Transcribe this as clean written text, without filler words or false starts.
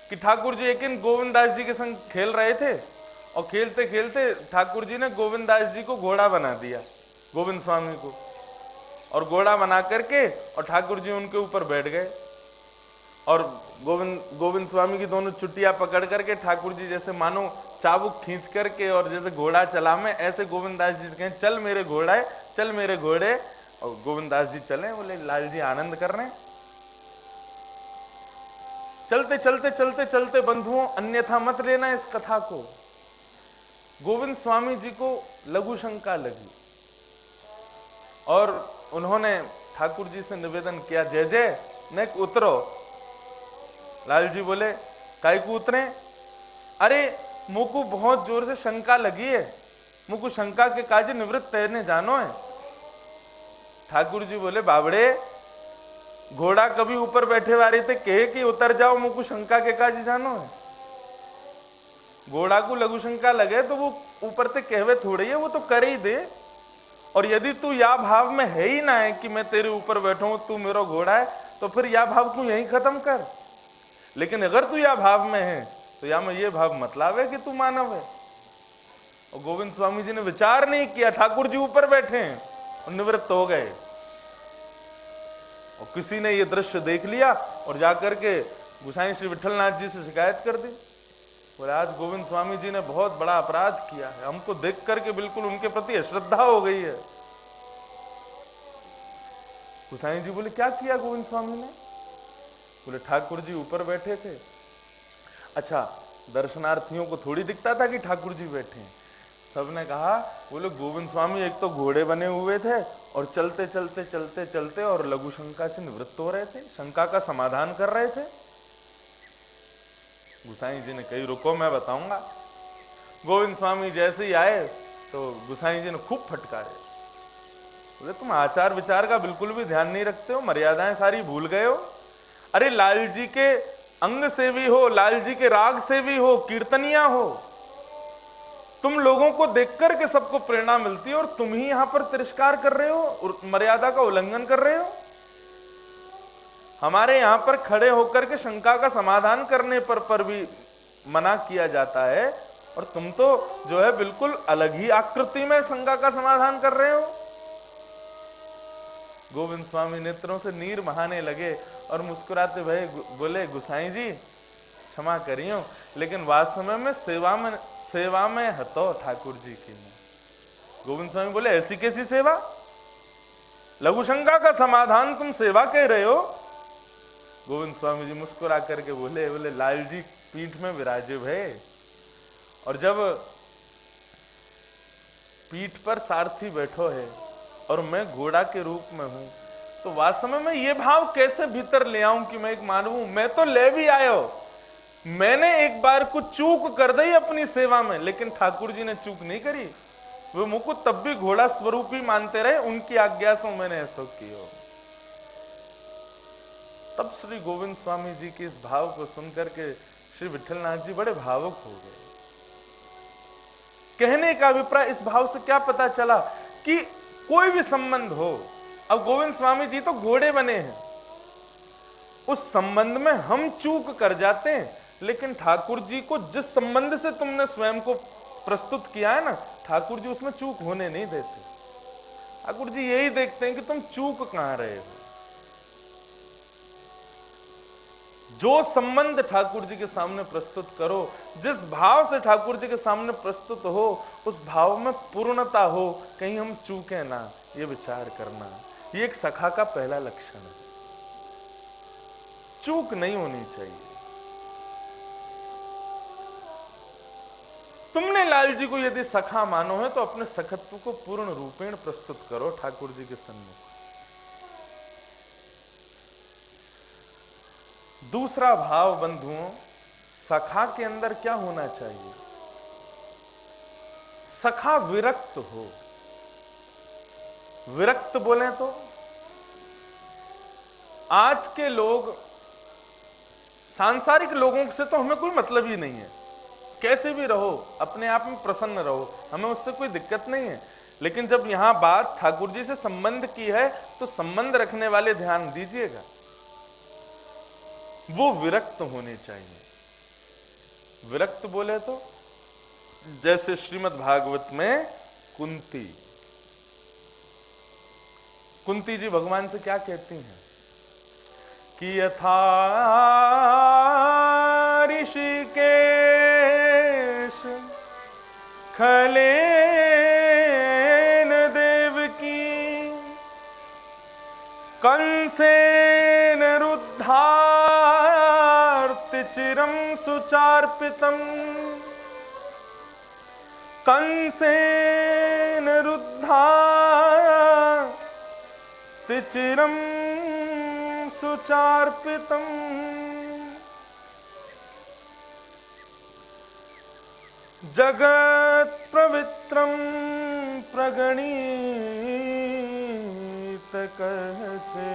कि ठाकुर जी एक दिन गोविंदास जी के संग खेल रहे थे और खेलते खेलते ठाकुर जी ने गोविंदास जी को घोड़ा बना दिया, गोविंद स्वामी को, और घोड़ा बना करके और ठाकुर जी उनके ऊपर बैठ गए और गोविंद स्वामी की दोनों चुटिया पकड़ करके ठाकुर जी जैसे मानो चाबुक खींच करके और जैसे घोड़ा चला में, ऐसे गोविंदास जी कहें चल मेरे घोड़ा, चल मेरे घोड़े, और गोविंदास जी चले। बोले लाल जी आनंद कर रहे हैं। चलते चलते चलते चलते बंधुओं, अन्यथा मत लेना इस कथा को, गोविंद स्वामी जी को लघु शंका लगी और उन्होंने ठाकुर जी से निवेदन किया, जय जय न उतरो। लाल जी बोले काई को उतरे? अरे मुझको बहुत जोर से शंका लगी है, मुझको शंका के काज निवृत्त तैरने जानो है। ठाकुर जी बोले बाबड़े, घोड़ा कभी ऊपर बैठे वाले थे कहे कि उतर जाओ, मुझको शंका के काज जानो है। घोड़ा को लघु शंका लगे तो वो ऊपर से कहवे थोड़ी है, वो तो कर ही दे। और यदि तू या भाव में है ही ना है कि मैं तेरे ऊपर बैठा हूं, तू मेरा घोड़ा है, तो फिर या भाव तू यहीं खत्म कर। लेकिन अगर तू या भाव में है तो या में ये भाव मतलब है कि तू मानव है। और गोविंद स्वामी जी ने विचार नहीं किया, ठाकुर जी ऊपर बैठे हैं और निवृत्त हो गए। और किसी ने ये दृश्य देख लिया और जाकर के गोसाई श्री विठलनाथ जी से शिकायत कर दी। बोले आज गोविंद स्वामी जी ने बहुत बड़ा अपराध किया है, हमको देख करके बिल्कुल उनके प्रति अश्रद्धा हो गई है। गोसाई जी बोले क्या किया गोविंद स्वामी ने? बोले ठाकुर जी ऊपर बैठे थे। अच्छा, दर्शनार्थियों को थोड़ी दिखता था कि ठाकुर जी बैठे हैं। सबने कहा, बोले गोविंद स्वामी एक तो घोड़े बने हुए थे और चलते चलते चलते चलते और लघु शंका से निवृत्त हो रहे थे, शंका का समाधान कर रहे थे। गोसाई जी ने कही रुको मैं बताऊंगा। गोविंद स्वामी जैसे ही आए तो गोसाई जी ने खूब फटकारे। बोले तुम आचार विचार का बिल्कुल भी ध्यान नहीं रखते हो, मर्यादाएं सारी भूल गए हो। अरे लाल जी के अंग से भी हो, लाल जी के राग से भी हो, कीर्तनिया हो, तुम लोगों को देखकर के सबको प्रेरणा मिलती है और तुम ही यहां पर तिरस्कार कर रहे हो और मर्यादा का उल्लंघन कर रहे हो। हमारे यहां पर खड़े होकर के शंका का समाधान करने पर भी मना किया जाता है और तुम तो जो है बिल्कुल अलग ही आकृति में शंका का समाधान कर रहे हो। गोविंद स्वामी नेत्रों से नीर बहाने लगे और मुस्कुराते भय बोले गोसाई जी क्षमा करियो, लेकिन वास्तव में सेवा में हतो ठाकुर जी की में। गोविंद स्वामी बोले ऐसी कैसी सेवा? लघु शंका का समाधान तुम सेवा कह रहे हो? गोविंद स्वामी जी मुस्कुरा करके बोले लाल जी पीठ में विराजे भय, और जब पीठ पर सारथी बैठो है और मैं घोड़ा के रूप में हूं, तो वास्तव में ये भाव कैसे भीतर ले आऊं कि मैं एक मानव हूं? मैं तो ले भी आयो, मैंने एक बार कुछ चूक कर दी अपनी सेवा में, लेकिन ठाकुर जी ने चूक नहीं करी। वो मुझको तब भी घोड़ा स्वरूप ही मानते रहे, उनकी आज्ञा से मैंने ऐसा किया। तब श्री गोविंद स्वामी जी के इस भाव को सुनकर के श्री विठलनाथ जी बड़े भावुक हो गए। कहने का अभिप्राय इस भाव से क्या पता चला कि कोई भी संबंध हो, अब गोविंद स्वामी जी तो घोड़े बने हैं, उस संबंध में हम चूक कर जाते हैं, लेकिन ठाकुर जी को जिस संबंध से तुमने स्वयं को प्रस्तुत किया है ना, ठाकुर जी उसमें चूक होने नहीं देते। ठाकुर जी यही देखते हैं कि तुम चूक कहां रहे हो। जो संबंध ठाकुर जी के सामने प्रस्तुत करो, जिस भाव से ठाकुर जी के सामने प्रस्तुत हो, उस भाव में पूर्णता हो, कहीं हम चूके ना, ये विचार करना, ये एक सखा का पहला लक्षण है। चूक नहीं होनी चाहिए। तुमने लाल जी को यदि सखा मानो है तो अपने सखत्व को पूर्ण रूपेण प्रस्तुत करो ठाकुर जी के सन्मुख। दूसरा भाव बंधुओं, सखा के अंदर क्या होना चाहिए? सखा विरक्त हो। विरक्त बोले तो आज के लोग, सांसारिक लोगों से तो हमें कोई मतलब ही नहीं है, कैसे भी रहो, अपने आप में प्रसन्न रहो, हमें उससे कोई दिक्कत नहीं है। लेकिन जब यहां बात ठाकुर जी से संबंध की है तो संबंध रखने वाले ध्यान दीजिएगा, वो विरक्त होने चाहिए। विरक्त बोले तो जैसे श्रीमद् भागवत में कुंती जी भगवान से क्या कहती हैं कि यथा ऋषिकेश खलेन देवकी कंसेन रुद्धार्ति चिरं सुचार्पितम् कंसेन रुद्धार्ति चिरं सुचार्पितम् जगत् पवित्रं प्रगणित कहते